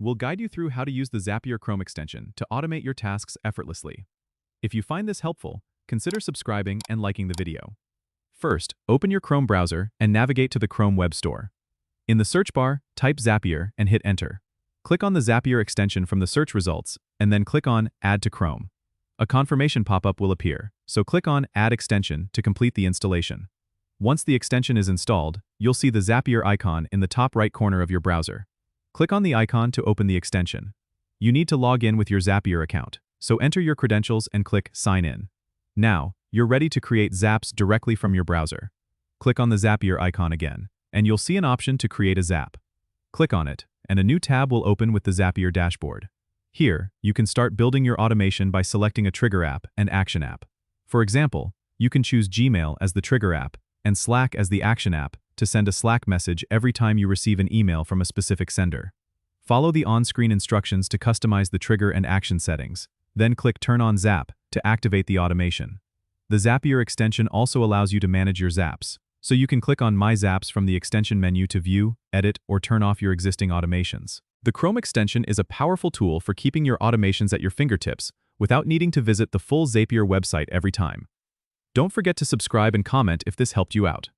we'll guide you through how to use the Zapier Chrome extension to automate your tasks effortlessly. If you find this helpful, consider subscribing and liking the video. First, open your Chrome browser and navigate to the Chrome Web Store. In the search bar, type Zapier and hit Enter. Click on the Zapier extension from the search results, and then click on Add to Chrome. A confirmation pop-up will appear, so click on Add Extension to complete the installation. Once the extension is installed, you'll see the Zapier icon in the top right corner of your browser. Click on the icon to open the extension. You need to log in with your Zapier account, so enter your credentials and click Sign In. Now, you're ready to create Zaps directly from your browser. Click on the Zapier icon again, and you'll see an option to create a Zap. Click on it, and a new tab will open with the Zapier dashboard. Here, you can start building your automation by selecting a trigger app and action app. For example, you can choose Gmail as the trigger app and Slack as the action app to send a Slack message every time you receive an email from a specific sender. Follow the on-screen instructions to customize the trigger and action settings, then click Turn on Zap to activate the automation. The Zapier extension also allows you to manage your Zaps, so you can click on My Zaps from the extension menu to view, edit, or turn off your existing automations. The Chrome extension is a powerful tool for keeping your automations at your fingertips without needing to visit the full Zapier website every time. Don't forget to subscribe and comment if this helped you out.